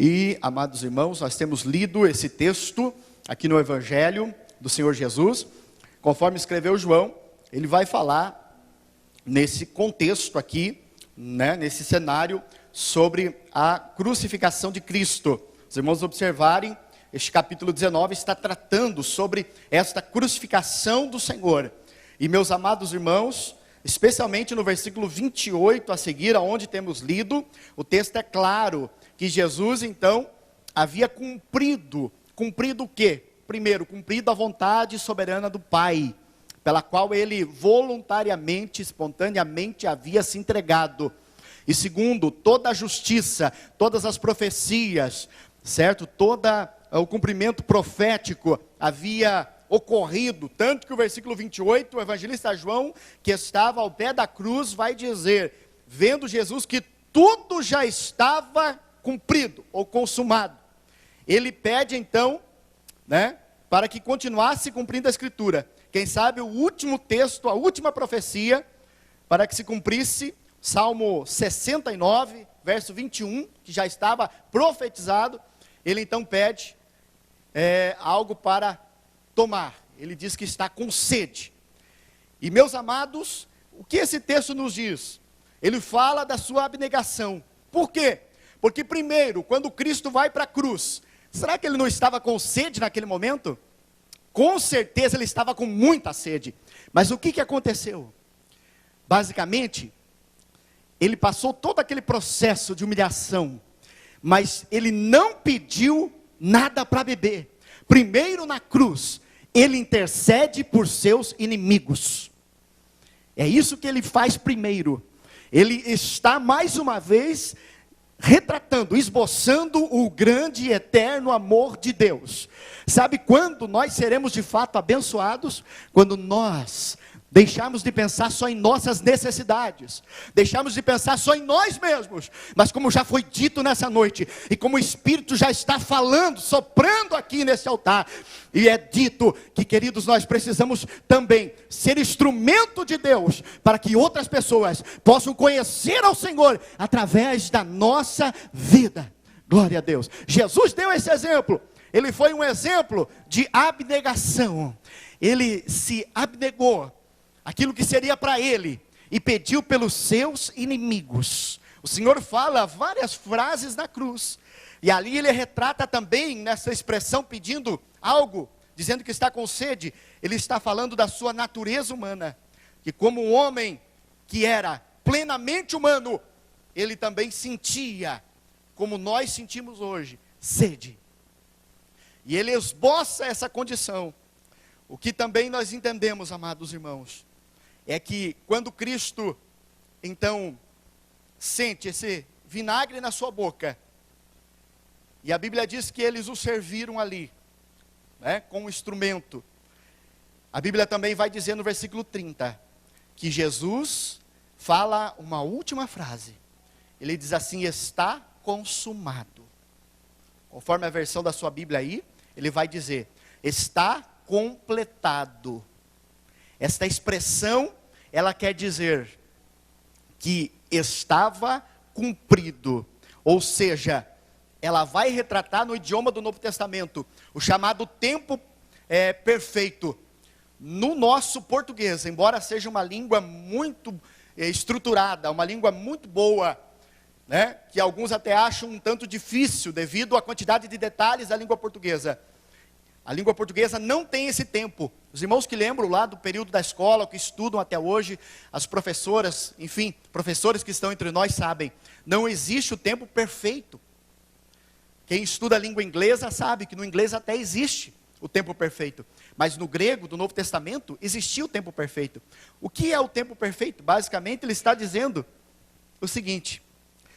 E, amados irmãos, nós temos lido esse texto aqui no Evangelho do Senhor Jesus. Conforme escreveu João, ele vai falar nesse contexto aqui, nesse cenário, sobre a crucificação de Cristo. Os irmãos observarem, este capítulo 19 está tratando sobre esta crucificação do Senhor. E meus amados irmãos, especialmente no versículo 28 a seguir, aonde temos lido, o texto é claro, que Jesus então havia cumprido o quê? Primeiro, cumprido a vontade soberana do Pai, pela qual ele voluntariamente, espontaneamente havia se entregado. E segundo, toda a justiça, todas as profecias, certo? Todo o cumprimento profético havia ocorrido, tanto que o versículo 28, o evangelista João, que estava ao pé da cruz, vai dizer, vendo Jesus que tudo já estava cumprido ou consumado. Ele pede então, para que continuasse cumprindo a Escritura. Quem sabe o último texto, a última profecia, para que se cumprisse, Salmo 69, verso 21, que já estava profetizado, ele então pede algo para tomar. Ele diz que está com sede. E meus amados, o que esse texto nos diz? Ele fala da sua abnegação. Por quê? Porque primeiro, quando Cristo vai para a cruz, será que ele não estava com sede naquele momento? Com certeza ele estava com muita sede. Mas o que aconteceu? Basicamente, ele passou todo aquele processo de humilhação, mas ele não pediu nada para beber. Primeiro na cruz, ele intercede por seus inimigos. É isso que ele faz primeiro. Ele está mais uma vez retratando, esboçando o grande e eterno amor de Deus. Sabe quando nós seremos de fato abençoados? Quando nós deixarmos de pensar só em nossas necessidades, deixarmos de pensar só em nós mesmos, mas como já foi dito nessa noite, e como o Espírito já está falando, soprando aqui nesse altar, e é dito que, queridos, nós precisamos também ser instrumento de Deus, para que outras pessoas possam conhecer ao Senhor, através da nossa vida. Glória a Deus. Jesus deu esse exemplo, ele foi um exemplo de abnegação, ele se abnegou, aquilo que seria para ele, e pediu pelos seus inimigos. O Senhor fala várias frases na cruz, e ali ele retrata também, nessa expressão, pedindo algo, dizendo que está com sede, ele está falando da sua natureza humana, que como um homem que era plenamente humano, ele também sentia, como nós sentimos hoje, sede. E ele esboça essa condição. O que também nós entendemos, amados irmãos, é que quando Cristo, então, sente esse vinagre na sua boca, e a Bíblia diz que eles o serviram ali, com um instrumento. A Bíblia também vai dizer no versículo 30, que Jesus fala uma última frase. Ele diz assim, está consumado. Conforme a versão da sua Bíblia aí, ele vai dizer, está completado. Esta expressão, ela quer dizer que estava cumprido, ou seja, ela vai retratar no idioma do Novo Testamento, o chamado tempo perfeito. No nosso português, embora seja uma língua muito estruturada, uma língua muito boa, que alguns até acham um tanto difícil, devido à quantidade de detalhes da língua portuguesa. A língua portuguesa não tem esse tempo. Os irmãos que lembram lá do período da escola, que estudam até hoje, as professoras, enfim, professores que estão entre nós sabem, não existe o tempo perfeito. Quem estuda a língua inglesa sabe que no inglês até existe o tempo perfeito. Mas no grego, do Novo Testamento, existia o tempo perfeito. O que é o tempo perfeito? Basicamente ele está dizendo o seguinte,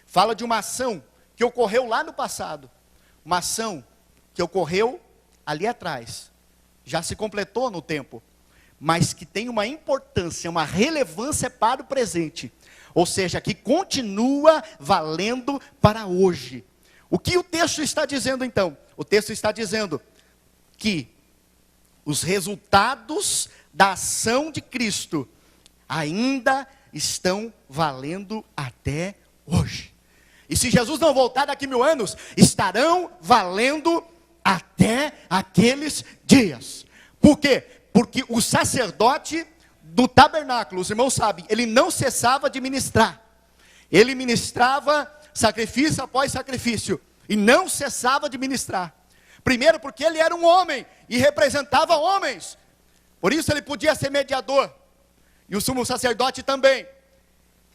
fala de uma ação que ocorreu lá no passado, uma ação que ocorreu ali atrás, já se completou no tempo, mas que tem uma importância, uma relevância para o presente, ou seja, que continua valendo para hoje. O que o texto está dizendo então? O texto está dizendo que os resultados da ação de Cristo ainda estão valendo até hoje. E se Jesus não voltar daqui 1000 anos, estarão valendo até aqueles dias. Por quê? Porque o sacerdote do tabernáculo, os irmãos sabem, ele não cessava de ministrar. Ele ministrava sacrifício após sacrifício, e não cessava de ministrar. Primeiro porque ele era um homem, e representava homens. Por isso ele podia ser mediador. E o sumo sacerdote também.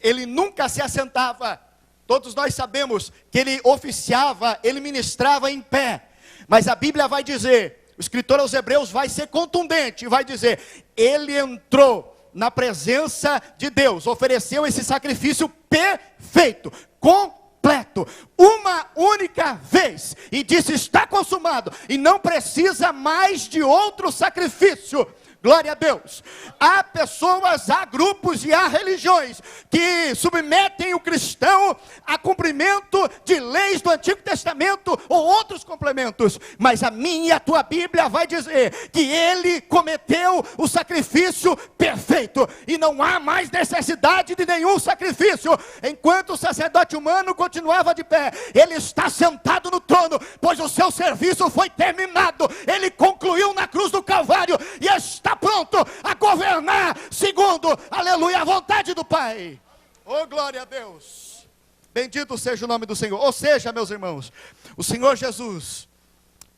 Ele nunca se assentava. Todos nós sabemos que ele oficiava, ele ministrava em pé. Mas a Bíblia vai dizer, o escritor aos Hebreus vai ser contundente, vai dizer, ele entrou na presença de Deus, ofereceu esse sacrifício perfeito, completo, uma única vez, e disse, está consumado, e não precisa mais de outro sacrifício. Glória a Deus. Há pessoas, há grupos e há religiões que submetem o cristão a cumprimento de leis do Antigo Testamento ou outros complementos, mas a minha e a tua Bíblia vai dizer que ele cometeu o sacrifício perfeito, e não há mais necessidade de nenhum sacrifício. Enquanto o sacerdote humano continuava de pé, ele está sentado no trono, pois o seu serviço foi terminado, ele concluiu na cruz do Calvário, e está pronto a governar segundo, aleluia, a vontade do Pai. Oh, glória a Deus. Bendito seja o nome do Senhor. Ou seja, meus irmãos, o Senhor Jesus,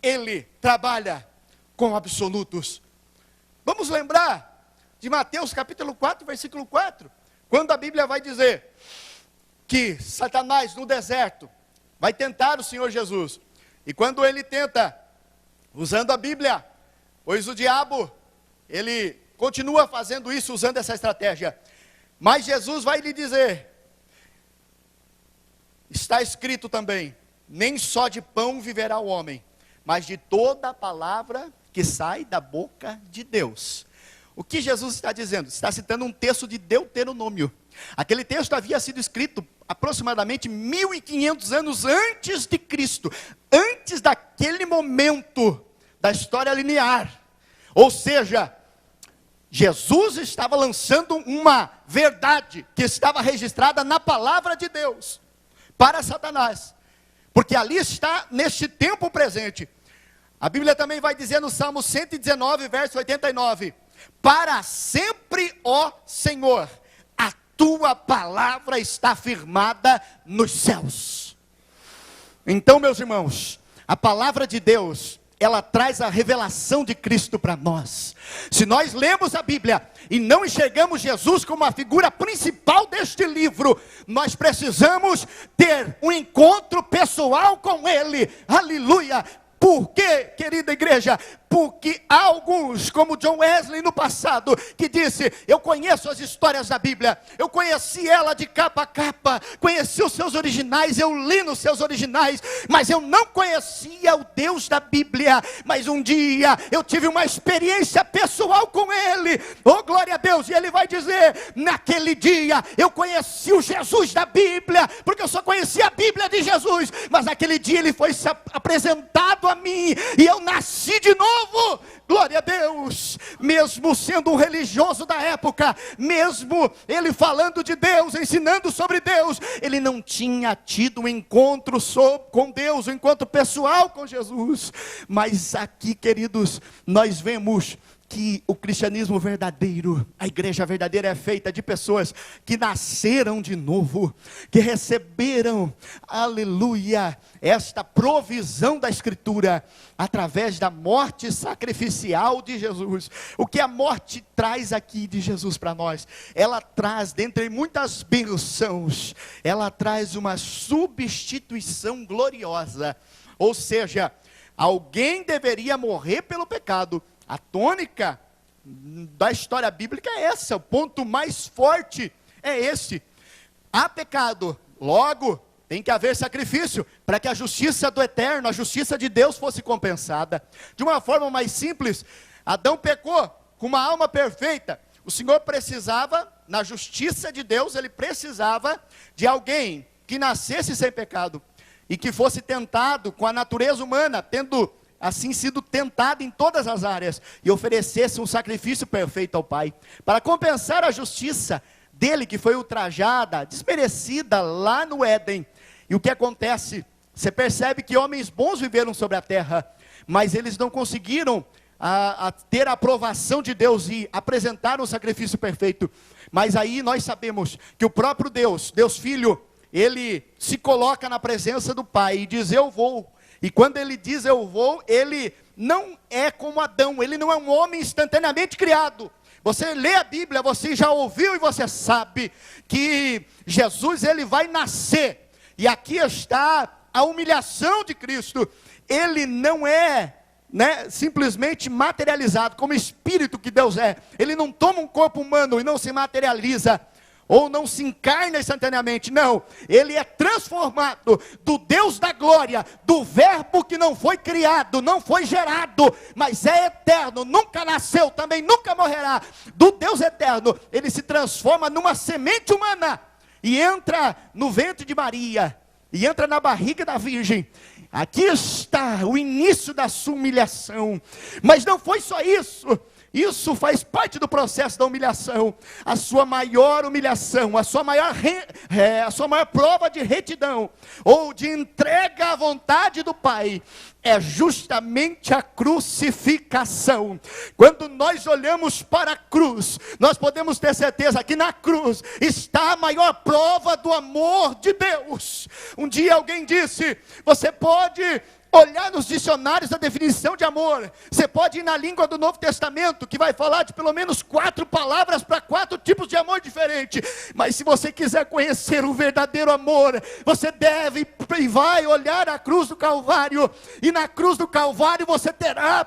ele trabalha com absolutos. Vamos lembrar de Mateus capítulo 4, versículo 4, quando a Bíblia vai dizer que Satanás no deserto vai tentar o Senhor Jesus. E quando ele tenta, usando a Bíblia, pois o diabo, ele continua fazendo isso, usando essa estratégia. Mas Jesus vai lhe dizer, está escrito também, nem só de pão viverá o homem, mas de toda a palavra que sai da boca de Deus. O que Jesus está dizendo? Está citando um texto de Deuteronômio. Aquele texto havia sido escrito aproximadamente 1500 anos antes de Cristo, antes daquele momento da história linear. Ou seja, Jesus estava lançando uma verdade que estava registrada na palavra de Deus para Satanás, porque ali está neste tempo presente. A Bíblia também vai dizer no Salmo 119, verso 89, para sempre, ó Senhor, a tua palavra está firmada nos céus. Então, meus irmãos, a palavra de Deus, ela traz a revelação de Cristo para nós. Se nós lemos a Bíblia e não enxergamos Jesus como a figura principal deste livro, nós precisamos ter um encontro pessoal com Ele. Aleluia! Por quê, querida igreja? Porque há alguns, como John Wesley no passado, que disse, eu conheço as histórias da Bíblia, eu conheci ela de capa a capa, conheci os seus originais, eu li nos seus originais, mas eu não conhecia o Deus da Bíblia. Mas um dia eu tive uma experiência pessoal com Ele, oh glória a Deus, e Ele vai dizer, naquele dia eu conheci o Jesus da Bíblia, porque eu só conhecia a Bíblia de Jesus, mas naquele dia Ele foi apresentado a mim, e eu nasci de novo. Glória a Deus. Mesmo sendo um religioso da época, mesmo ele falando de Deus, ensinando sobre Deus, ele não tinha tido um encontro com Deus, um encontro pessoal com Jesus. Mas aqui, queridos, nós vemos que o cristianismo verdadeiro, a igreja verdadeira é feita de pessoas que nasceram de novo, que receberam, aleluia, esta provisão da Escritura, através da morte sacrificial de Jesus. O que a morte traz aqui de Jesus para nós? Ela traz, dentre muitas bênçãos, ela traz uma substituição gloriosa. Ou seja, alguém deveria morrer pelo pecado. A tônica da história bíblica é essa, o ponto mais forte é esse. Há pecado, logo tem que haver sacrifício, para que a justiça do eterno, a justiça de Deus fosse compensada. De uma forma mais simples, Adão pecou com uma alma perfeita. O Senhor precisava, na justiça de Deus, Ele precisava de alguém que nascesse sem pecado, e que fosse tentado com a natureza humana, tendo assim sido tentado em todas as áreas, e oferecesse um sacrifício perfeito ao Pai, para compensar a justiça dele, que foi ultrajada, desmerecida lá no Éden. E o que acontece? Você percebe que homens bons viveram sobre a terra, mas eles não conseguiram ter a aprovação de Deus e apresentar um sacrifício perfeito. Mas aí nós sabemos que o próprio Deus, Deus Filho, ele se coloca na presença do Pai e diz: eu vou. E quando ele diz eu vou, ele não é como Adão, ele não é um homem instantaneamente criado. Você lê a Bíblia, você já ouviu e você sabe que Jesus, ele vai nascer. E aqui está a humilhação de Cristo. Ele não é simplesmente materializado como espírito que Deus é. Ele não toma um corpo humano e não se materializa, ou não se encarna instantaneamente. Não, ele é transformado do Deus da glória, do verbo que não foi criado, não foi gerado, mas é eterno, nunca nasceu, também nunca morrerá, do Deus eterno. Ele se transforma numa semente humana, e entra no ventre de Maria, e entra na barriga da virgem. Aqui está o início da sua humilhação. Mas não foi só isso. Isso faz parte do processo da humilhação. A sua maior humilhação, a sua maior prova de retidão, ou de entrega à vontade do Pai, é justamente a crucificação. Quando nós olhamos para a cruz, nós podemos ter certeza que na cruz está a maior prova do amor de Deus. Um dia alguém disse: você pode olhar nos dicionários da definição de amor, você pode ir na língua do Novo Testamento, que vai falar de pelo menos 4 palavras para 4 tipos de amor diferentes, mas se você quiser conhecer o verdadeiro amor, você deve e vai olhar a cruz do Calvário, e na cruz do Calvário você terá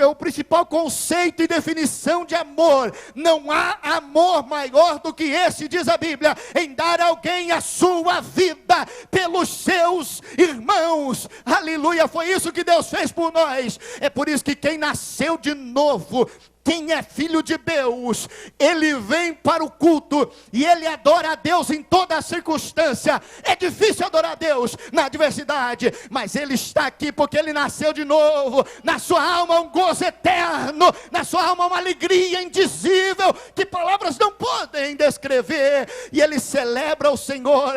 o principal conceito e definição de amor. Não há amor maior do que esse, diz a Bíblia, em dar a alguém a sua vida pelos seus irmãos. Aleluia, foi isso que Deus fez por nós. É por isso que quem nasceu de novo, quem é filho de Deus, ele vem para o culto e ele adora a Deus em toda a circunstância. É difícil adorar a Deus na adversidade, mas ele está aqui porque ele nasceu de novo. Na sua alma um gozo eterno, na sua alma uma alegria indizível, que palavras não podem descrever. E ele celebra o Senhor,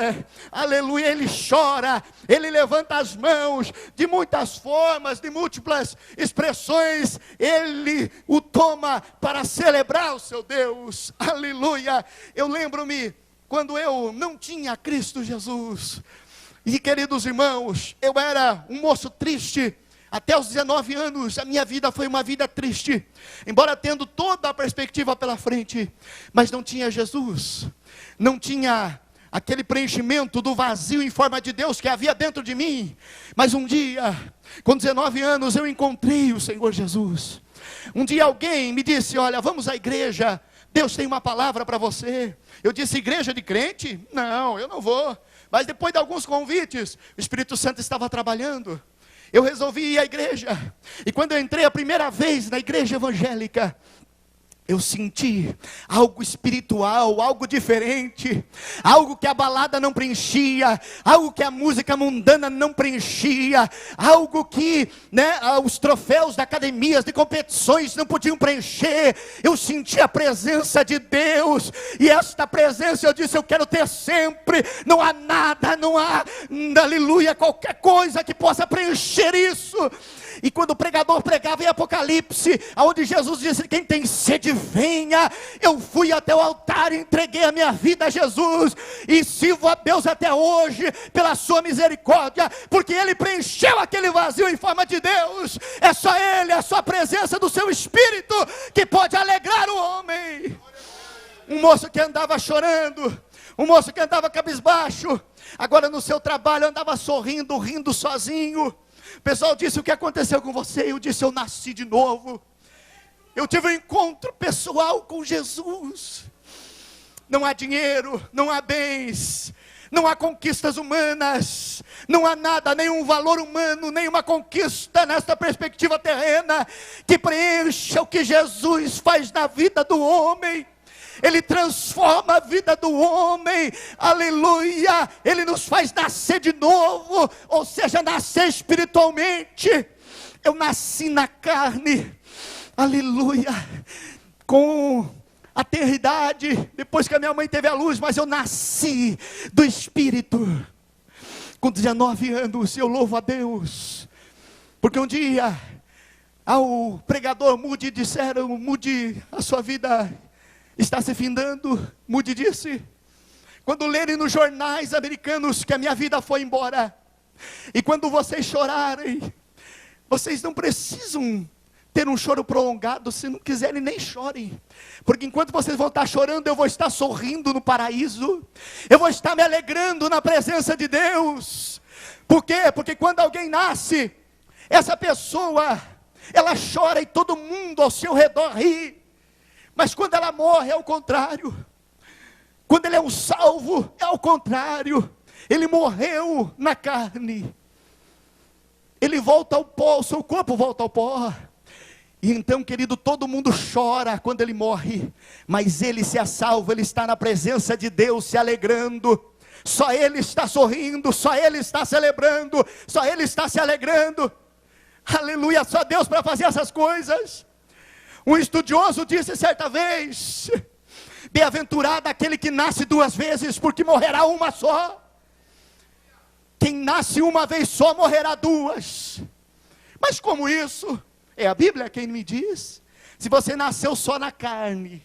aleluia, ele chora, ele levanta as mãos de muitas formas, de múltiplas expressões, ele o toma para celebrar o seu Deus. Aleluia. Eu lembro-me quando eu não tinha Cristo Jesus, e queridos irmãos, eu era um moço triste. Até os 19 anos, a minha vida foi uma vida triste, embora tendo toda a perspectiva pela frente, mas não tinha Jesus, não tinha aquele preenchimento do vazio em forma de Deus que havia dentro de mim. Mas um dia, com 19 anos, eu encontrei o Senhor Jesus. Um dia alguém me disse: olha, vamos à igreja, Deus tem uma palavra para você. Eu disse: igreja de crente? Não, eu não vou. Mas depois de alguns convites, o Espírito Santo estava trabalhando. Eu resolvi ir à igreja. E quando eu entrei a primeira vez na igreja evangélica, eu senti algo espiritual, algo diferente, algo que a balada não preenchia, algo que a música mundana não preenchia, algo que os troféus da academias, de competições não podiam preencher. Eu senti a presença de Deus, e esta presença eu disse: eu quero ter sempre. Não há nada, não há, aleluia, qualquer coisa que possa preencher isso. E quando o pregador pregava em Apocalipse, onde Jesus disse: quem tem sede, venha. Eu fui até o altar e entreguei a minha vida a Jesus, e sirvo a Deus até hoje, pela sua misericórdia, porque Ele preencheu aquele vazio em forma de Deus. É só Ele, a sua presença do seu Espírito, que pode alegrar o homem. Um moço que andava chorando, um moço que andava cabisbaixo, agora no seu trabalho andava sorrindo, rindo sozinho. O pessoal disse: o que aconteceu com você? Eu disse: eu nasci de novo. Eu tive um encontro pessoal com Jesus. Não há dinheiro, não há bens, não há conquistas humanas, não há nada, nenhum valor humano, nenhuma conquista nesta perspectiva terrena que preencha o que Jesus faz na vida do homem. Ele transforma a vida do homem, aleluia. Ele nos faz nascer de novo, ou seja, nascer espiritualmente. Eu nasci na carne, aleluia, com a tenridade, depois que a minha mãe teve a luz, mas eu nasci do Espírito. Com 19 anos, eu louvo a Deus, porque um dia, ao pregador Moody disseram: Moody, a sua vida está se findando. Moody disse: quando lerem nos jornais americanos que a minha vida foi embora, e quando vocês chorarem, vocês não precisam ter um choro prolongado. Se não quiserem, nem chorem, porque enquanto vocês vão estar chorando, eu vou estar sorrindo no paraíso, eu vou estar me alegrando na presença de Deus. Por quê? Porque quando alguém nasce, essa pessoa, ela chora e todo mundo ao seu redor ri, mas quando ela morre é o contrário. Quando ele é um salvo, é o contrário. Ele morreu na carne, ele volta ao pó, o seu corpo volta ao pó. E então, querido, todo mundo chora quando ele morre, mas ele se é salvo, ele está na presença de Deus se alegrando. Só ele está sorrindo, só ele está celebrando, só ele está se alegrando. Aleluia, só Deus para fazer essas coisas. Um estudioso disse certa vez: bem-aventurado aquele que nasce duas vezes, porque morrerá uma só. Quem nasce uma vez só, morrerá duas. Mas como isso? É a Bíblia quem me diz. Se você nasceu só na carne,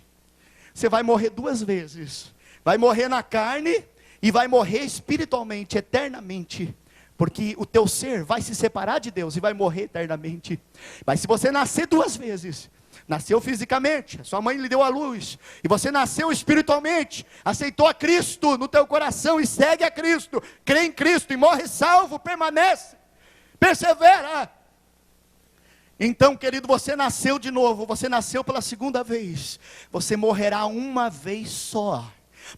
você vai morrer duas vezes. Vai morrer na carne e vai morrer espiritualmente, eternamente. Porque o teu ser vai se separar de Deus e vai morrer eternamente. Mas se você nascer duas vezes, nasceu fisicamente, sua mãe lhe deu a luz, e você nasceu espiritualmente, aceitou a Cristo no teu coração e segue a Cristo, crê em Cristo e morre salvo, permanece, persevera. Então, querido, você nasceu de novo, você nasceu pela segunda vez, você morrerá uma vez só.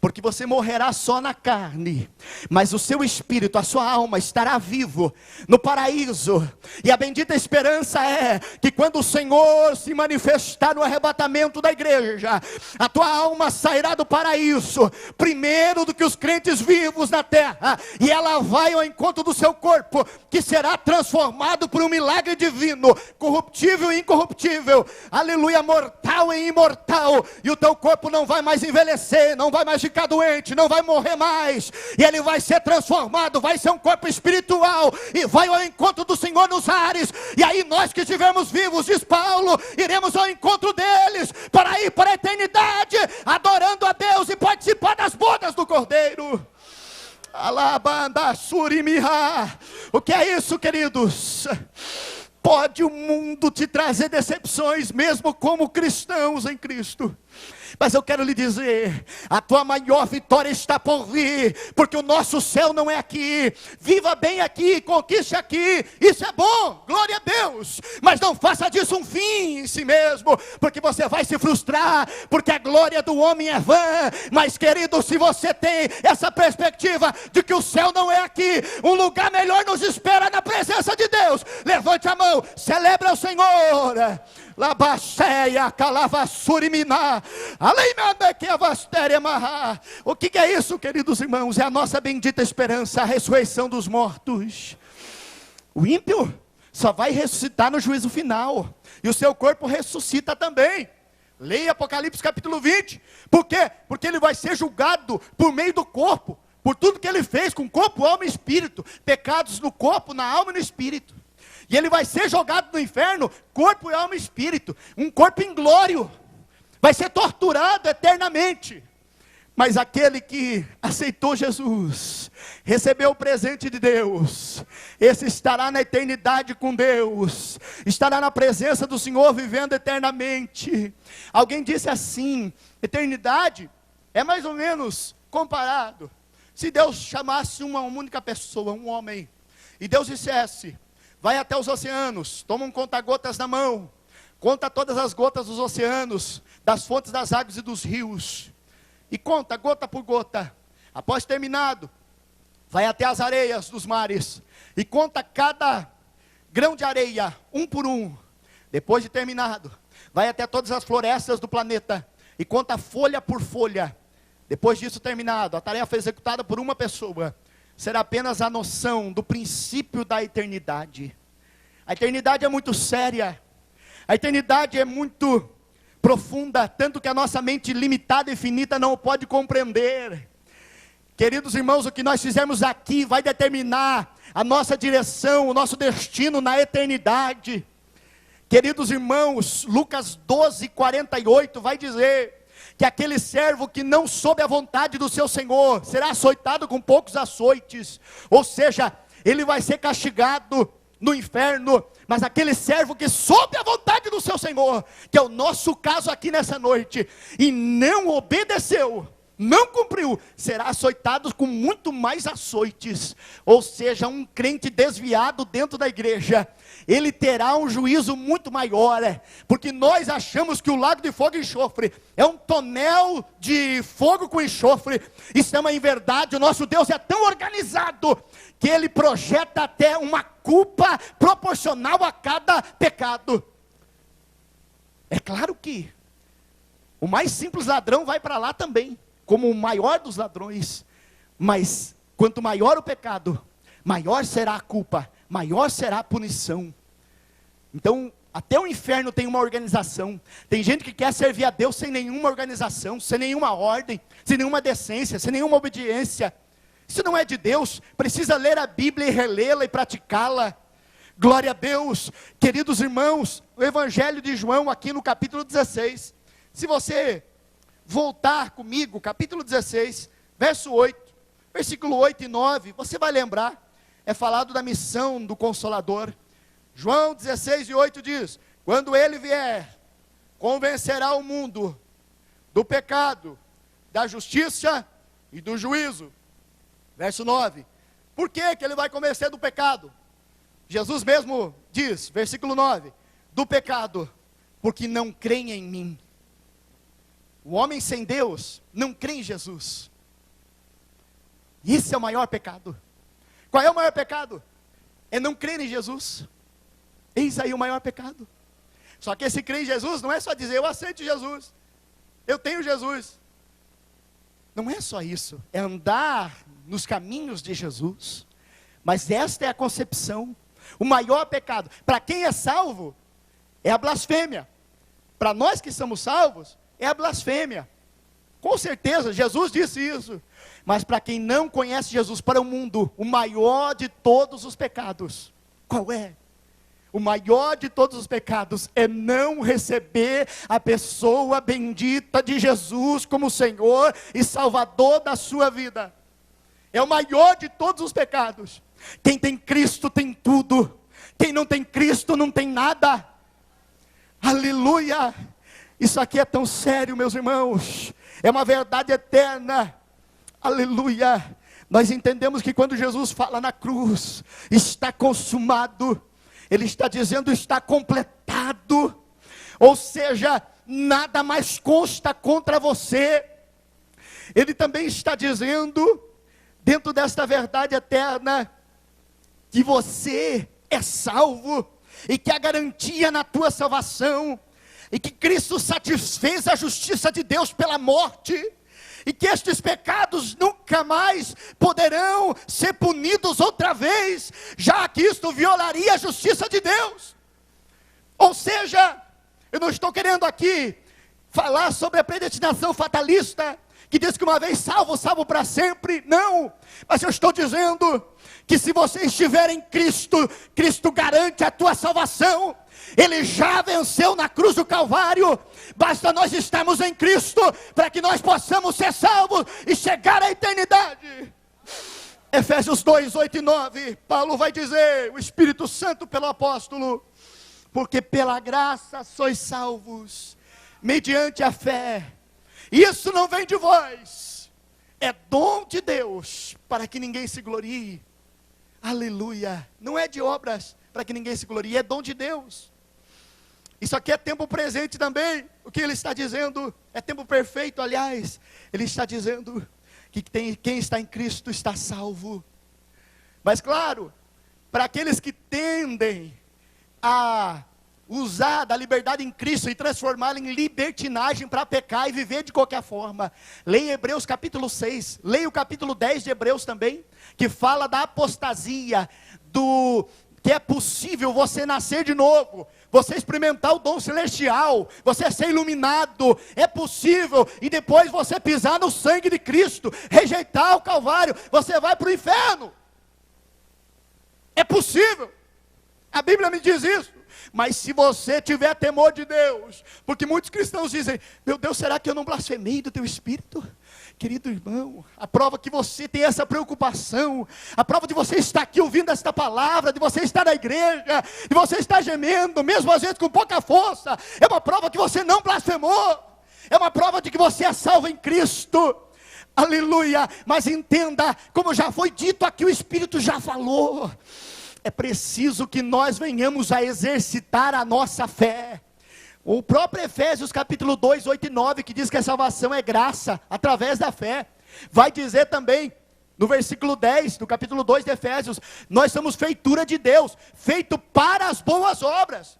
Porque você morrerá só na carne, mas o seu espírito, a sua alma estará vivo no paraíso. E a bendita esperança é que quando o Senhor se manifestar no arrebatamento da igreja, a tua alma sairá do paraíso primeiro do que os crentes vivos na terra, e ela vai ao encontro do seu corpo, que será transformado por um milagre divino, corruptível e incorruptível, aleluia, mortal e imortal. E o teu corpo não vai mais envelhecer, não vai mais ficar doente, não vai morrer mais, e ele vai ser transformado, vai ser um corpo espiritual, e vai ao encontro do Senhor nos ares. E aí nós que estivermos vivos, diz Paulo, iremos ao encontro deles, para ir para a eternidade, adorando a Deus e participar das bodas do Cordeiro. Alabanda surimiha. O que é isso, queridos? Pode o mundo te trazer decepções, mesmo como cristãos em Cristo, mas eu quero lhe dizer, a tua maior vitória está por vir, porque o nosso céu não é aqui. Viva bem aqui, conquiste aqui, isso é bom, glória a Deus, mas não faça disso um fim em si mesmo, porque você vai se frustrar, porque a glória do homem é vã. Mas querido, se você tem essa perspectiva de que o céu não é aqui, um lugar melhor nos espera na presença de Deus, levante a mão, celebra o Senhor. Labaceia, calavassurimina, o que é isso, queridos irmãos? É a nossa bendita esperança, a ressurreição dos mortos. O ímpio só vai ressuscitar no juízo final, e o seu corpo ressuscita também. Leia Apocalipse capítulo 20. Por quê? Porque ele vai ser julgado por meio do corpo, por tudo que ele fez com corpo, alma e espírito, pecados no corpo, na alma e no espírito. E ele vai ser jogado no inferno, corpo, alma e espírito, um corpo inglório, vai ser torturado eternamente. Mas aquele que aceitou Jesus, recebeu o presente de Deus, esse estará na eternidade com Deus, estará na presença do Senhor vivendo eternamente. Alguém disse assim, eternidade é mais ou menos comparado, se Deus chamasse uma única pessoa, um homem, e Deus dissesse, vai até os oceanos, toma um conta-gotas na mão, conta todas as gotas dos oceanos, das fontes das águas e dos rios, e conta gota por gota. Após terminado, vai até as areias dos mares, e conta cada grão de areia, um por um. Depois de terminado, vai até todas as florestas do planeta, e conta folha por folha. Depois disso terminado, a tarefa executada por uma pessoa, será apenas a noção do princípio da eternidade. A eternidade é muito séria, a eternidade é muito profunda, tanto que a nossa mente limitada e finita não pode compreender. Queridos irmãos, o que nós fizermos aqui vai determinar a nossa direção, o nosso destino na eternidade. Queridos irmãos, Lucas 12:48 vai dizer que aquele servo que não soube a vontade do seu senhor será açoitado com poucos açoites, ou seja, ele vai ser castigado no inferno. Mas aquele servo que soube a vontade do seu senhor, que é o nosso caso aqui nessa noite, e não obedeceu, não cumpriu, será açoitado com muito mais açoites. Ou seja, um crente desviado dentro da igreja, ele terá um juízo muito maior, porque nós achamos que o lago de fogo e enxofre é um tonel de fogo com enxofre. Isso é uma inverdade. O nosso Deus é tão organizado que ele projeta até uma culpa proporcional a cada pecado. É claro que o mais simples ladrão vai para lá também, como o maior dos ladrões, mas quanto maior o pecado, maior será a culpa, maior será a punição. Então, até o inferno tem uma organização. Tem gente que quer servir a Deus sem nenhuma organização, sem nenhuma ordem, sem nenhuma decência, sem nenhuma obediência. Isso não é de Deus. Precisa ler a Bíblia e relê-la e praticá-la. Glória a Deus. Queridos irmãos, o Evangelho de João aqui no capítulo 16. Se você voltar comigo, capítulo 16, verso 8, versículo 8 e 9, você vai lembrar, é falado da missão do Consolador. João 16:8 diz: quando ele vier, convencerá o mundo do pecado, da justiça e do juízo. Verso 9, por que ele vai convencer do pecado? Jesus mesmo diz, versículo 9, do pecado, porque não creem em mim. O homem sem Deus não crê em Jesus. Isso é o maior pecado. Qual é o maior pecado? É não crer em Jesus. Eis aí o maior pecado. Só que esse crer em Jesus não é só dizer, eu aceito Jesus, eu tenho Jesus. Não é só isso, é andar nos caminhos de Jesus. Mas esta é a concepção. O maior pecado, para quem é salvo, é a blasfêmia. Para nós que somos salvos, é a blasfêmia. Com certeza, Jesus disse isso. Mas para quem não conhece Jesus, para o mundo, o maior de todos os pecados, qual é? O maior de todos os pecados é não receber a pessoa bendita de Jesus como Senhor e Salvador da sua vida. É o maior de todos os pecados. Quem tem Cristo tem tudo. Quem não tem Cristo não tem nada. Aleluia! Isso aqui é tão sério, meus irmãos. É uma verdade eterna. Aleluia! Nós entendemos que quando Jesus fala na cruz, está consumado, Ele está dizendo, está completado. Ou seja, nada mais consta contra você. Ele também está dizendo, dentro desta verdade eterna, que você é salvo, e que a garantia na tua salvação, e que Cristo satisfez a justiça de Deus pela morte, e que estes pecados nunca mais poderão ser punidos outra vez, já que isto violaria a justiça de Deus. Ou seja, eu não estou querendo aqui falar sobre a predestinação fatalista, que diz que uma vez salvo, salvo para sempre. Não, mas eu estou dizendo que se você estiver em Cristo, Cristo garante a tua salvação. Ele já venceu na cruz do Calvário. Basta nós estarmos em Cristo para que nós possamos ser salvos e chegar à eternidade. Efésios 2, 8 e 9, Paulo vai dizer, o Espírito Santo pelo apóstolo, porque pela graça sois salvos, mediante a fé. Isso não vem de vós, é dom de Deus, para que ninguém se glorie. Aleluia, não é de obras, para que ninguém se glorie, é dom de Deus. Isso aqui é tempo presente também. O que ele está dizendo é tempo perfeito, aliás. Ele está dizendo que quem está em Cristo está salvo. Mas claro, para aqueles que tendem a usar da liberdade em Cristo e transformá-la em libertinagem para pecar e viver de qualquer forma, leia Hebreus capítulo 6, leia o capítulo 10 de Hebreus também, que fala da apostasia, que é possível você nascer de novo, você experimentar o dom celestial, você ser iluminado, é possível, e depois você pisar no sangue de Cristo, rejeitar o Calvário, você vai para o inferno. É possível, a Bíblia me diz isso. Mas se você tiver temor de Deus, porque muitos cristãos dizem, meu Deus, será que eu não blasfemei do teu Espírito? Querido irmão, a prova que você tem essa preocupação, a prova de você estar aqui ouvindo esta palavra, de você estar na igreja, de você estar gemendo, mesmo às vezes com pouca força, é uma prova que você não blasfemou, é uma prova de que você é salvo em Cristo. Aleluia. Mas entenda, como já foi dito aqui, o Espírito já falou, é preciso que nós venhamos a exercitar a nossa fé. O próprio Efésios capítulo 2, 8 e 9, que diz que a salvação é graça, através da fé, vai dizer também, no versículo 10, do capítulo 2 de Efésios, nós somos feitura de Deus, feito para as boas obras.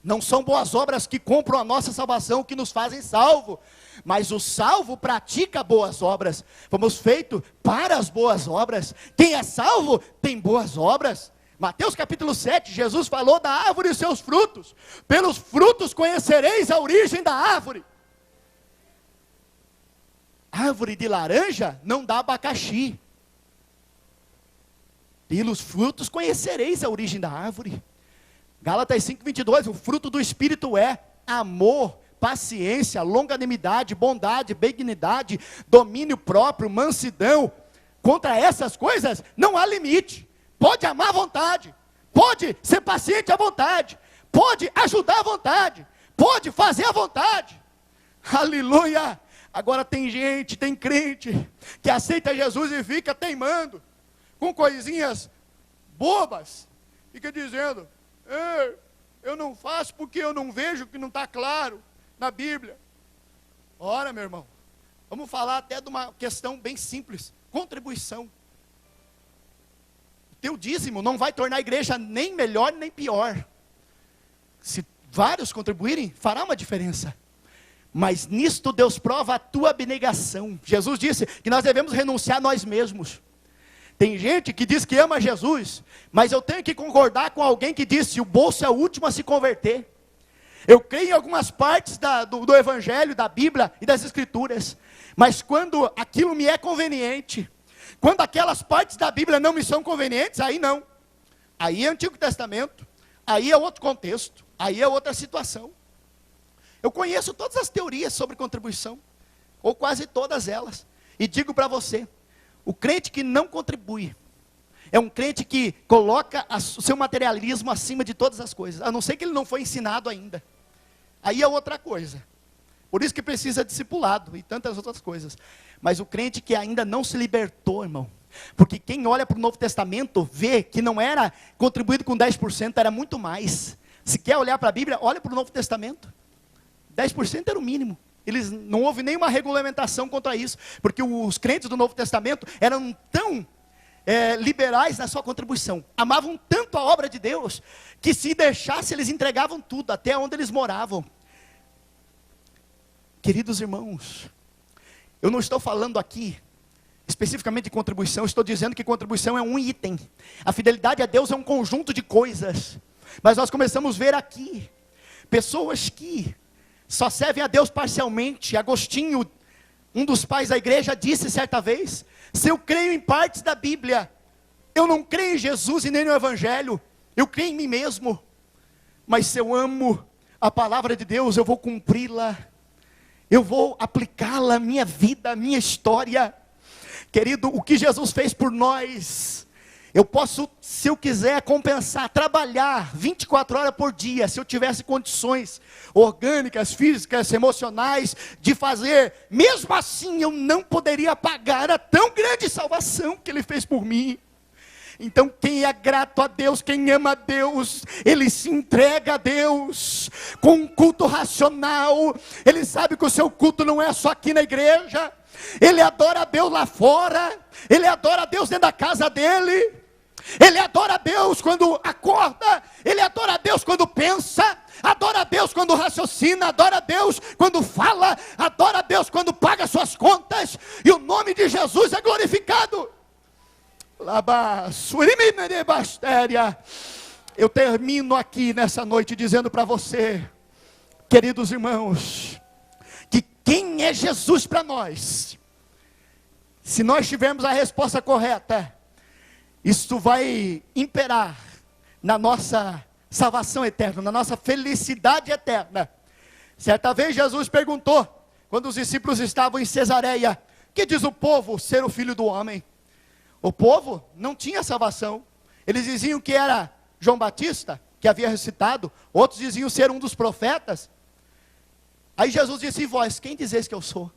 Não são boas obras que compram a nossa salvação, que nos fazem salvo, mas o salvo pratica boas obras. Fomos feitos para as boas obras. Quem é salvo tem boas obras. Mateus capítulo 7, Jesus falou da árvore e seus frutos. Pelos frutos conhecereis a origem da árvore. Árvore de laranja não dá abacaxi. Pelos frutos conhecereis a origem da árvore. Gálatas 5:22, o fruto do Espírito é amor, paciência, longanimidade, bondade, benignidade, domínio próprio, mansidão. Contra essas coisas não há limite. Pode amar à vontade, pode ser paciente à vontade, pode ajudar à vontade, pode fazer à vontade. Aleluia. Agora tem gente, tem crente que aceita Jesus e fica teimando com coisinhas bobas, fica dizendo, eu não faço porque eu não vejo, que não está claro na Bíblia. Ora, meu irmão, vamos falar até de uma questão bem simples, contribuição. Teu dízimo não vai tornar a igreja nem melhor nem pior. Se vários contribuírem, fará uma diferença. Mas nisto Deus prova a tua abnegação. Jesus disse que nós devemos renunciar a nós mesmos. Tem gente que diz que ama Jesus, mas eu tenho que concordar com alguém que disse, o bolso é o último a se converter. Eu creio em algumas partes do Evangelho, da Bíblia e das Escrituras, mas quando aquilo me é conveniente, quando aquelas partes da Bíblia não me são convenientes, aí não. Aí é Antigo Testamento, aí é outro contexto, aí é outra situação. Eu conheço todas as teorias sobre contribuição, ou quase todas elas, e digo para você, o crente que não contribui, é um crente que coloca o seu materialismo acima de todas as coisas, a não ser que ele não foi ensinado ainda. Aí é outra coisa. Por isso que precisa de discipulado e tantas outras coisas. Mas o crente que ainda não se libertou, irmão. Porque quem olha para o Novo Testamento vê que não era contribuído com 10%, era muito mais. Se quer olhar para a Bíblia, olha para o Novo Testamento. 10% era o mínimo. Não houve nenhuma regulamentação quanto a isso. Porque os crentes do Novo Testamento eram tão liberais na sua contribuição. Amavam tanto a obra de Deus, que se deixasse eles entregavam tudo, até onde eles moravam. Queridos irmãos, eu não estou falando aqui especificamente de contribuição, estou dizendo que contribuição é um item. A fidelidade a Deus é um conjunto de coisas. Mas nós começamos a ver aqui pessoas que só servem a Deus parcialmente. Agostinho, um dos pais da igreja, disse certa vez, se eu creio em partes da Bíblia, eu não creio em Jesus e nem no Evangelho, eu creio em mim mesmo. Mas se eu amo a palavra de Deus, eu vou cumpri-la. Eu vou aplicá-la à minha vida, à minha história. Querido, o que Jesus fez por nós, eu posso, se eu quiser, compensar, trabalhar 24 horas por dia, se eu tivesse condições orgânicas, físicas, emocionais, de fazer. Mesmo assim, eu não poderia pagar a tão grande salvação que Ele fez por mim. Então quem é grato a Deus, quem ama a Deus, ele se entrega a Deus, com um culto racional. Ele sabe que o seu culto não é só aqui na igreja, ele adora a Deus lá fora, ele adora a Deus dentro da casa dele, ele adora a Deus quando acorda, ele adora a Deus quando pensa, adora a Deus quando raciocina, adora a Deus quando fala, adora a Deus quando paga suas contas, e o nome de Jesus é glorificado. Eu termino aqui nessa noite dizendo para você, queridos irmãos, que quem é Jesus para nós, se nós tivermos a resposta correta, isso vai imperar na nossa salvação eterna, na nossa felicidade eterna. Certa vez Jesus perguntou, quando os discípulos estavam em Cesareia: que diz o povo ser o filho do homem? O povo não tinha salvação. Eles diziam que era João Batista, que havia ressuscitado. Outros diziam ser um dos profetas. Aí Jesus disse: e vós, quem dizeis que eu sou?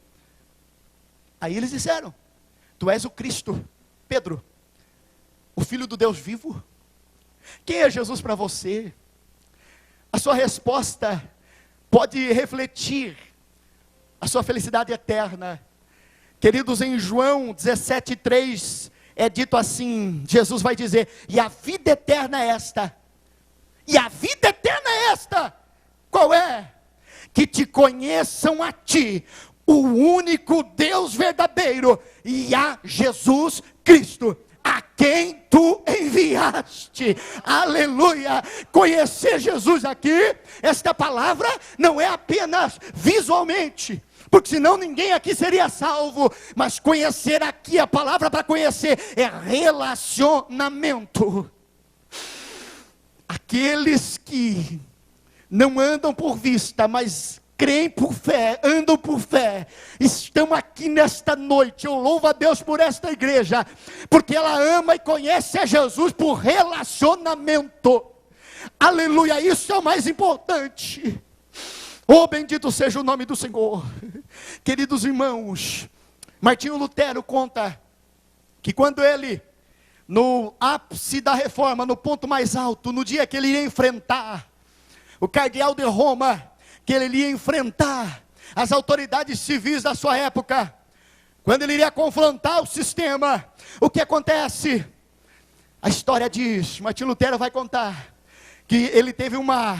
Aí eles disseram: tu és o Cristo, Pedro, o Filho do Deus vivo. Quem é Jesus para você? A sua resposta pode refletir a sua felicidade eterna. Queridos, em João 17:3 é dito assim, Jesus vai dizer: e a vida eterna é esta. E a vida eterna é esta. Qual é? Que te conheçam a ti, o único Deus verdadeiro, e a Jesus Cristo, a quem tu enviaste. Aleluia. Conhecer Jesus aqui, esta palavra não é apenas visualmente, porque senão ninguém aqui seria salvo. Mas conhecer aqui, a palavra para conhecer é relacionamento. Aqueles que não andam por vista, mas creem por fé, andam por fé, estão aqui nesta noite. Eu louvo a Deus por esta igreja, porque ela ama e conhece a Jesus por relacionamento. Aleluia, isso é o mais importante. Oh, bendito seja o nome do Senhor. Queridos irmãos, Martinho Lutero conta que quando ele, no ápice da reforma, no ponto mais alto, no dia que ele iria enfrentar o cardeal de Roma, que ele iria enfrentar as autoridades civis da sua época, quando ele iria confrontar o sistema, o que acontece? A história diz, Martinho Lutero vai contar, que ele teve uma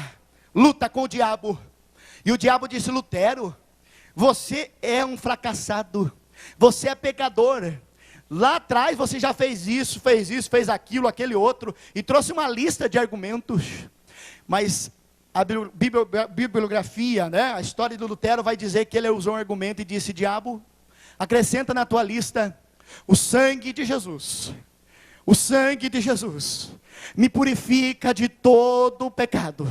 luta com o diabo, e o diabo disse: Lutero, você é um fracassado, você é pecador, lá atrás você já fez isso, fez aquilo, aquele outro, e trouxe uma lista de argumentos. Mas a bibliografia, a história do Lutero vai dizer que ele usou um argumento e disse: diabo, acrescenta na tua lista o sangue de Jesus. O sangue de Jesus me purifica de todo o pecado.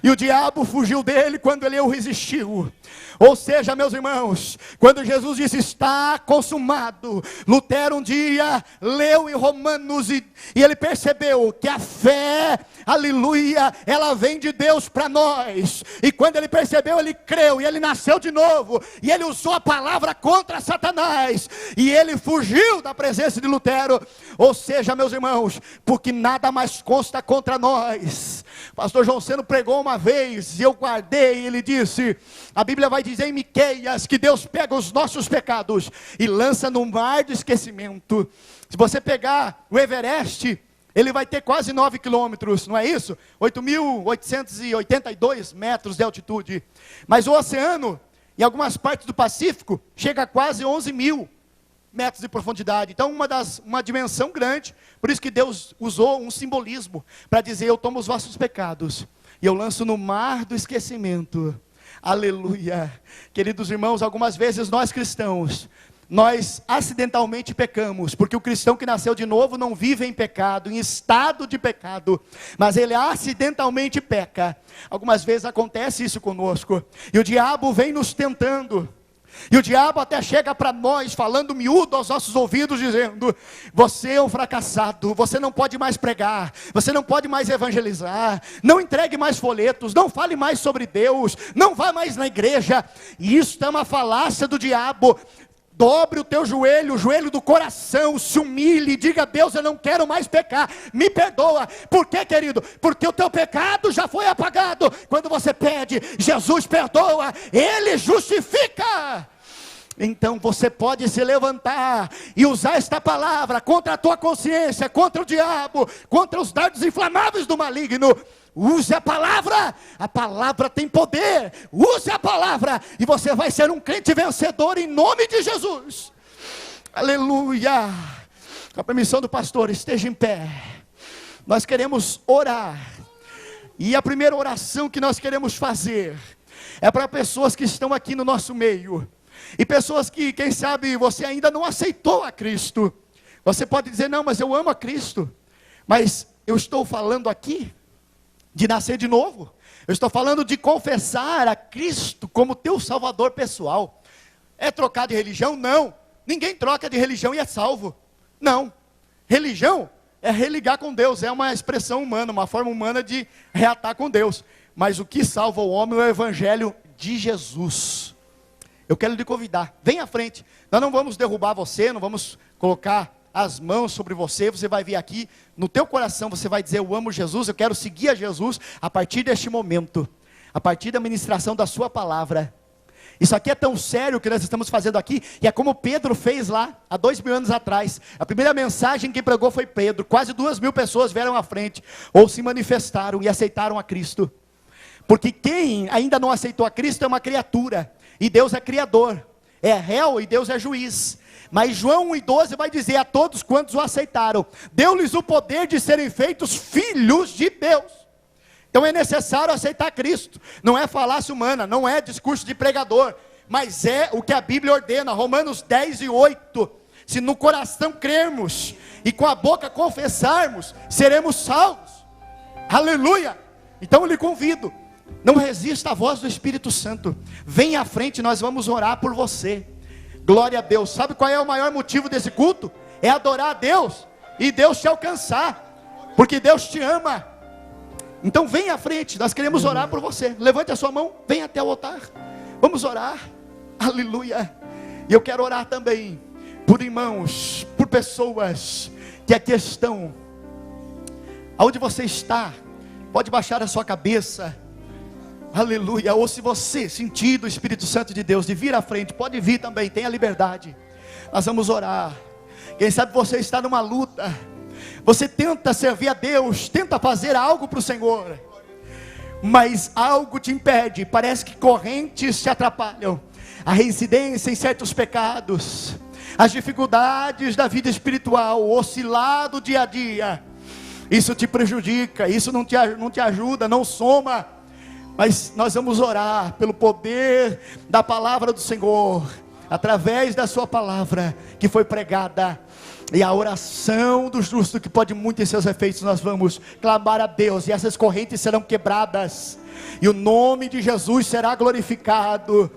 E o diabo fugiu dele quando ele o resistiu. Ou seja, meus irmãos, quando Jesus disse: está consumado, Lutero um dia leu em Romanos e ele percebeu que a fé, aleluia, ela vem de Deus para nós. E quando ele percebeu, ele creu e ele nasceu de novo, e ele usou a palavra contra Satanás, e ele fugiu da presença de Lutero. Ou seja, meus irmãos, porque nada mais consta contra nós. Pastor João Seno pregou uma vez, e eu guardei, ele disse, a Bíblia vai dizer em Miqueias, que Deus pega os nossos pecados e lança no mar do esquecimento. Se você pegar o Everest, ele vai ter quase 9 quilômetros, não é isso? 8.882 metros de altitude. Mas o oceano, em algumas partes do Pacífico, chega a quase 11.000 metros de profundidade. Então uma dimensão grande. Por isso que Deus usou um simbolismo para dizer: eu tomo os vossos pecados e eu lanço no mar do esquecimento. Aleluia. Queridos irmãos, algumas vezes nós cristãos, nós acidentalmente pecamos, porque o cristão que nasceu de novo não vive em pecado, em estado de pecado, mas ele acidentalmente peca. Algumas vezes acontece isso conosco, e o diabo vem nos tentando, e o diabo até chega para nós, falando miúdo aos nossos ouvidos, dizendo: você é um fracassado, você não pode mais pregar, você não pode mais evangelizar, não entregue mais folhetos, não fale mais sobre Deus, não vá mais na igreja. E isso é uma falácia do diabo. Dobre o teu joelho, o joelho do coração, se humilhe, diga: Deus, eu não quero mais pecar, me perdoa. Por quê, querido? Porque o teu pecado já foi apagado. Quando você pede, Jesus perdoa, Ele justifica. Então você pode se levantar e usar esta palavra contra a tua consciência, contra o diabo, contra os dardos inflamáveis do maligno. Use a palavra tem poder. Use a palavra e você vai ser um crente vencedor em nome de Jesus. Aleluia. Com a permissão do pastor, esteja em pé. nós queremos orar. E a primeira oração que nós queremos fazer é para pessoas que estão aqui no nosso meio. E pessoas que, quem sabe, você ainda não aceitou a Cristo. Você pode dizer, não, mas eu amo a Cristo. Mas eu estou falando aqui de nascer de novo. Eu estou falando de confessar a Cristo como teu Salvador pessoal. É trocar de religião? Não. Ninguém troca de religião e é salvo. Não. Religião é religar com Deus. É uma expressão humana, uma forma humana de reatar com Deus. Mas o que salva o homem é o Evangelho de Jesus. Eu quero lhe convidar. Vem à frente. Nós não vamos derrubar você, não vamos colocar as mãos sobre você. Você vai vir aqui, no teu coração você vai dizer, eu amo Jesus, eu quero seguir a Jesus a partir deste momento, a partir da ministração da sua palavra. Isso aqui é tão sério que nós estamos fazendo aqui, e é como Pedro fez lá, há 2000 anos atrás. A primeira mensagem que pregou foi Pedro. Quase 2000 pessoas vieram à frente, ou se manifestaram e aceitaram a Cristo. Porque quem ainda não aceitou a Cristo é uma criatura, e Deus é criador, é réu e Deus é juiz. Mas João 1:12 vai dizer, a todos quantos o aceitaram, deu-lhes o poder de serem feitos filhos de Deus. Então é necessário aceitar Cristo. Não é falácia humana, não é discurso de pregador, mas é o que a Bíblia ordena. Romanos 10:8. Se no coração crermos e com a boca confessarmos, seremos salvos. Aleluia! Então eu lhe convido, não resista à voz do Espírito Santo. Vem à frente, nós vamos orar por você. Glória a Deus. Sabe qual é o maior motivo desse culto? É adorar a Deus e Deus te alcançar, porque Deus te ama. Então vem à frente, nós queremos orar por você. Levante a sua mão, vem até o altar. Vamos orar. Aleluia. E eu quero orar também por irmãos, por pessoas que aqui estão. Aonde você está, pode baixar a sua cabeça. Aleluia. Ou se você sentir do Espírito Santo de Deus de vir à frente, pode vir também, tenha liberdade. Nós vamos orar. Quem sabe você está numa luta, você tenta servir a Deus, tenta fazer algo para o Senhor, mas algo te impede. Parece que correntes te atrapalham, a reincidência em certos pecados, as dificuldades da vida espiritual, o oscilar do dia a dia, isso te prejudica, isso não te ajuda, não soma. Mas nós vamos orar pelo poder da palavra do Senhor, através da sua palavra que foi pregada, e a oração do justo que pode muito em seus efeitos. Nós vamos clamar a Deus, e essas correntes serão quebradas, e o nome de Jesus será glorificado.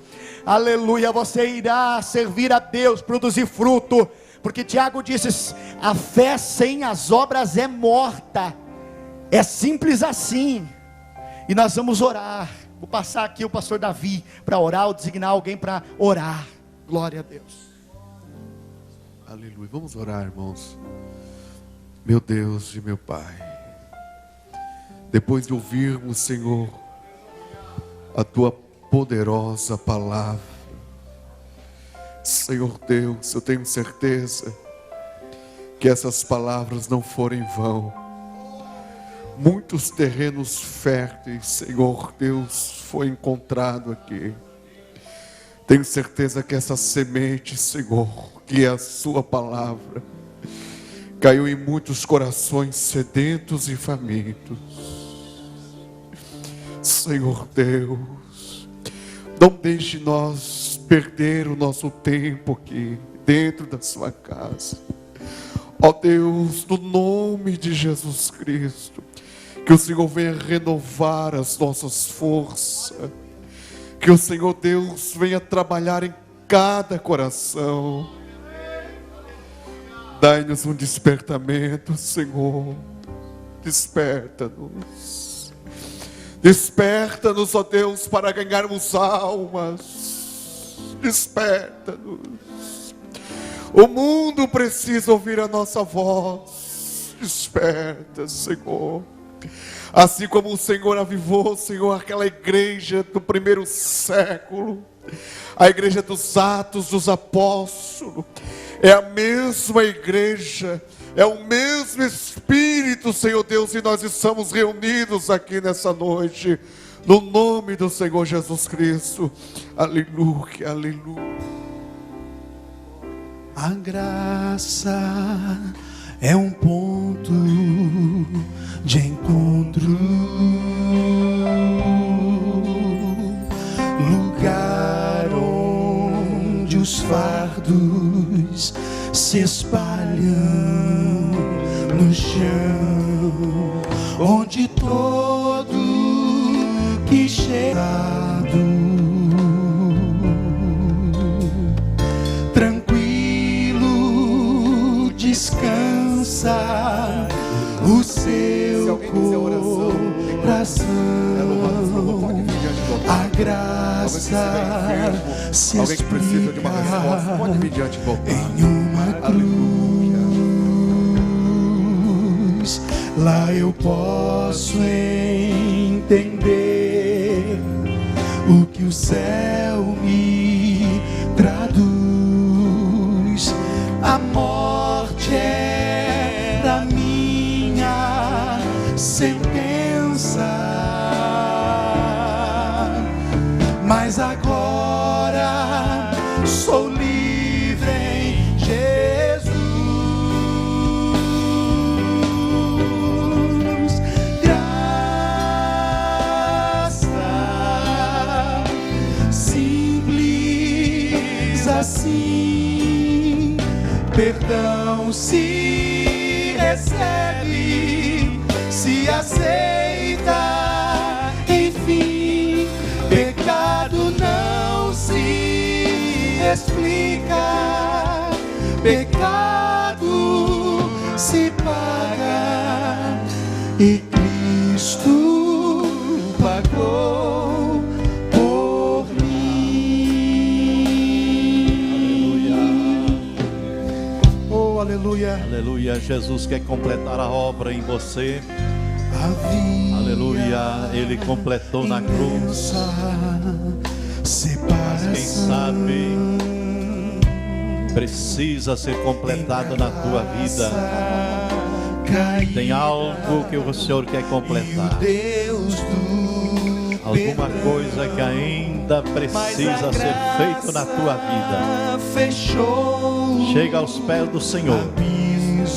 Aleluia. Você irá servir a Deus, produzir fruto, porque Tiago disse, a fé sem as obras é morta. É simples assim. E nós vamos orar. Vou passar aqui o pastor Davi para orar, ou designar alguém para orar. Glória a Deus. Aleluia. Vamos orar, irmãos. Meu Deus e meu Pai, depois de ouvirmos, Senhor, a Tua poderosa palavra, Senhor Deus, eu tenho certeza que essas palavras não foram em vão. Muitos terrenos férteis, Senhor Deus, foi encontrado aqui. Tenho certeza que essa semente, Senhor, que é a sua palavra, caiu em muitos corações sedentos e famintos. Senhor Deus, não deixe nós perder o nosso tempo aqui dentro da sua casa. Ó Deus, no nome de Jesus Cristo, que o Senhor venha renovar as nossas forças, que o Senhor Deus venha trabalhar em cada coração. Dai-nos um despertamento, Senhor. Desperta-nos. Desperta-nos, ó Deus, para ganharmos almas. Desperta-nos. O mundo precisa ouvir a nossa voz. Desperta, Senhor. Assim como o Senhor avivou, Senhor, aquela igreja do primeiro século, a igreja dos Atos dos Apóstolos, é a mesma igreja, é o mesmo Espírito, Senhor Deus, e nós estamos reunidos aqui nessa noite, no nome do Senhor Jesus Cristo. Aleluia, aleluia. A graça é um ponto de encontro, lugar onde os fardos se espalham no chão, onde todo que chegado tranquilo descansa o seu coração. A graça se explica em uma cruz. Lá eu posso entender o que o céu me traduz. A morte era minha sentença, mas agora sou livre em Jesus. Graça simples assim, perdão se recebe, se aceita, enfim, pecado não se explica, pecado se paga e Cristo pagou por mim. Oh, aleluia. Aleluia, Jesus quer completar a obra em você. Aleluia, Ele completou na cruz. Mas quem sabe precisa ser completado na tua vida. Tem algo que o Senhor quer completar, alguma coisa que ainda precisa ser feito na tua vida. Chega aos pés do Senhor,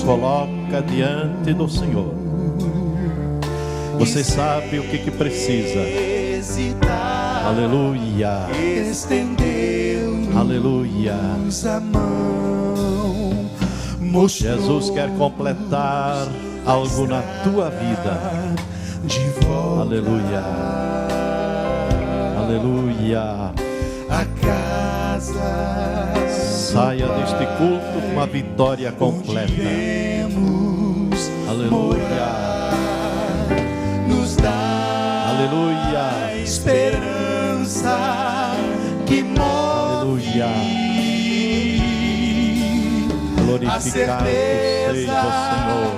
coloca diante do Senhor. Você sabe o que precisa. Aleluia. Aleluia. Jesus quer completar algo na tua vida. Aleluia. Aleluia. Saia deste culto com uma vitória completa. Aleluia. Aleluia. Esperança que morre. Aleluia. Glorificado seja o Senhor.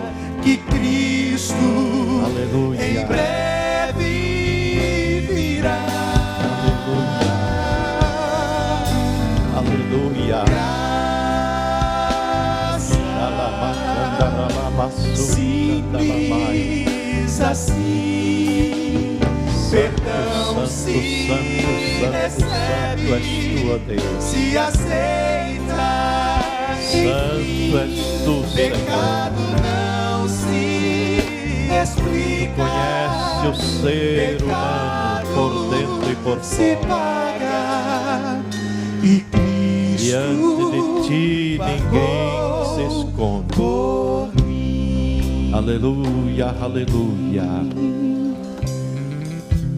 Que Cristo, aleluia, em breve virá. Aleluia. Simples assim, perdão se recebe, és tu, ó Deus. se aceita, Santo és tu, pecado Senhor. não se explica. Conhece o ser humano por dentro e por se fora. paga e Cristo Diante de ti ninguém se esconde. Aleluia, aleluia.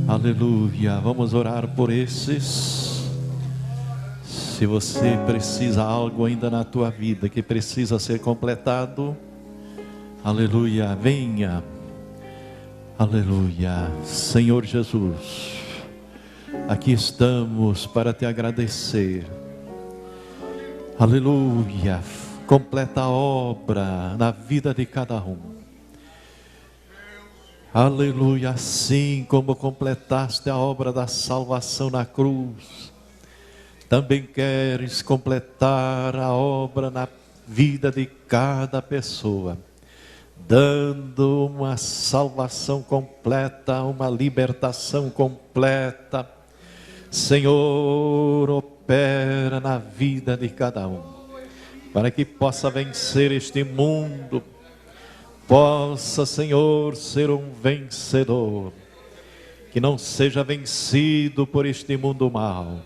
Aleluia. Vamos orar por esses. Se você precisa algo ainda na tua vida que precisa ser completado, aleluia, venha. Aleluia. Senhor Jesus, aqui estamos para te agradecer. Aleluia. Completa a obra na vida de cada um. Aleluia, assim como completaste a obra da salvação na cruz, também queres completar a obra na vida de cada pessoa, dando uma salvação completa, uma libertação completa. Senhor, opera na vida de cada um, para que possa vencer este mundo possa, Senhor, ser um vencedor, que não seja vencido por este mundo mal.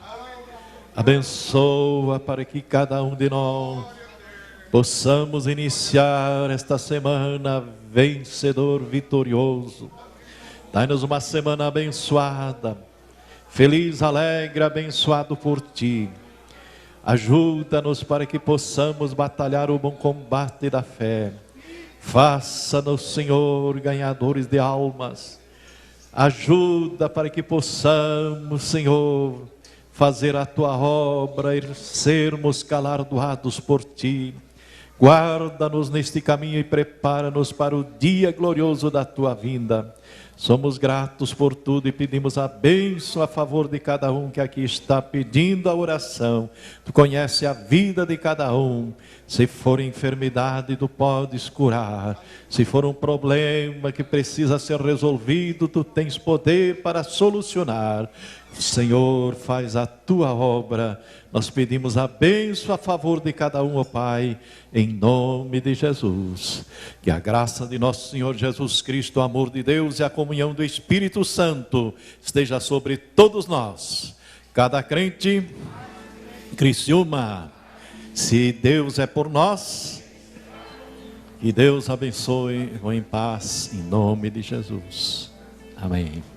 Abençoa para que cada um de nós possamos iniciar esta semana vencedor, vitorioso. Dai-nos uma semana abençoada, feliz, alegre, abençoado por Ti. Ajuda-nos para que possamos batalhar o bom combate da fé. Faça-nos, Senhor, ganhadores de almas. Ajuda para que possamos, Senhor, fazer a Tua obra e sermos galardoados por Ti. Guarda-nos neste caminho e prepara-nos para o dia glorioso da Tua vinda. Somos gratos por tudo e pedimos a bênção a favor de cada um que aqui está pedindo a oração. Tu conheces a vida de cada um. Se for enfermidade, Tu podes curar. Se for um problema que precisa ser resolvido, Tu tens poder para solucionar. Senhor, faz a Tua obra. Nós pedimos a bênção a favor de cada um, ó Pai, em nome de Jesus. Que a graça de nosso Senhor Jesus Cristo, o amor de Deus e a comunhão do Espírito Santo esteja sobre todos nós. Cada crente, Criciúma, se Deus é por nós, que Deus abençoe, vão em paz, em nome de Jesus. Amém.